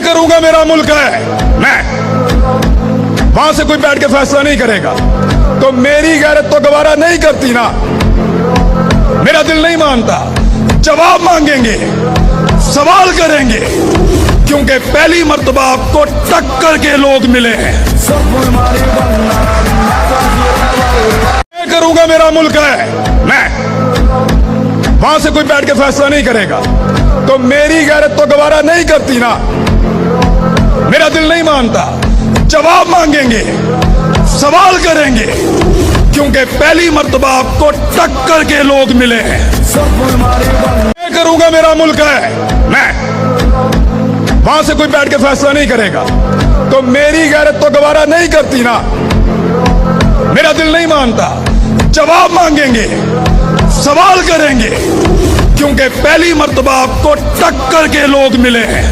کروں گا میرا ملک ہے میں وہاں سے کوئی بیٹھ کے فیصلہ نہیں کرے گا تو میری غیرت تو گوارا نہیں کرتی نا میرا دل نہیں مانتا جواب مانگیں گے سوال کریں گے کیونکہ پہلی مرتبہ آپ کو ٹکر کے لوگ ملے ہیں میں کروں گا میرا ملک ہے میں وہاں سے کوئی بیٹھ کے فیصلہ نہیں کرے گا تو میری غیرت تو گوارا نہیں کرتی نا میرا دل نہیں مانتا جواب مانگیں گے سوال کریں گے کیونکہ پہلی مرتبہ آپ کو ٹکر کے لوگ ملے ہیں میں کروں گا میرا ملک ہے میں وہاں سے کوئی بیٹھ کے فیصلہ نہیں کرے گا تو میری غیرت تو گوارا نہیں کرتی نا میرا دل نہیں مانتا جواب مانگیں گے سوال کریں گے کیونکہ پہلی مرتبہ آپ کو ٹکر کے لوگ ملے ہیں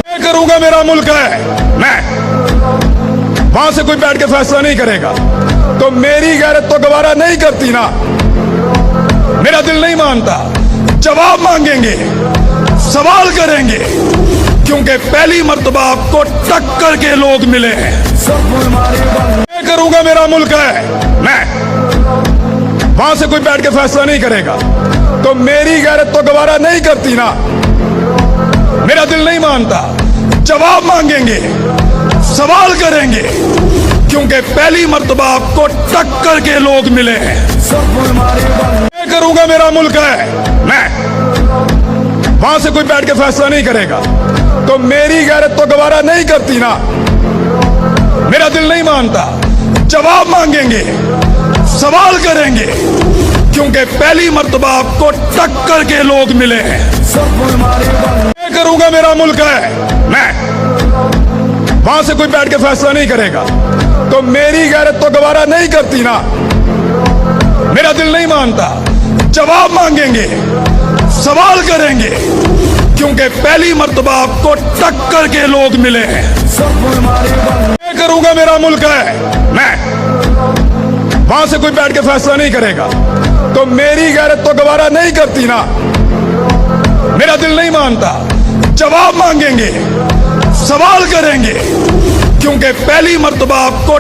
میں کروں گا میرا ملک ہے میں وہاں سے کوئی بیٹھ کے فیصلہ نہیں کرے گا تو میری غیرت تو گوارا نہیں کرتی نا میرا دل نہیں مانتا جواب مانگیں گے سوال کریں گے کیونکہ پہلی مرتبہ آپ کو ٹکر کے لوگ ملے ہیں میں کروں گا میرا ملک ہے میں وہاں سے کوئی بیٹھ کے فیصلہ نہیں کرے گا تو میری غیرت تو گوارا نہیں کرتی نا میرا دل نہیں مانتا جواب مانگیں گے سوال کریں گے کیونکہ پہلی مرتبہ آپ کو ٹکر کے لوگ ملے ہیں میں کروں گا میرا ملک ہے میں وہاں سے کوئی بیٹھ کے فیصلہ نہیں کرے گا تو میری غیرت تو گوارا نہیں کرتی نا میرا دل نہیں مانتا جواب مانگیں گے سوال کریں گے کیونکہ پہلی مرتبہ آپ کو ٹکر کے لوگ ملے ہیں میں کروں گا میرا ملک ہے میں وہاں سے کوئی بیٹھ کے فیصلہ نہیں کرے گا تو میری غیرت تو گوارا نہیں کرتی نا میرا دل نہیں مانتا جواب مانگیں گے سوال کریں گے کیونکہ پہلی مرتبہ آپ کو ٹکر کے لوگ ملے ہیں میں کروں گا میرا ملک ہے میں وہاں سے کوئی بیٹھ کے فیصلہ نہیں کرے گا تو میری غیرت تو گوارا نہیں کرتی نا میرا دل نہیں مانتا جواب مانگیں گے سوال کریں گے کیونکہ پہلی مرتبہ آپ کو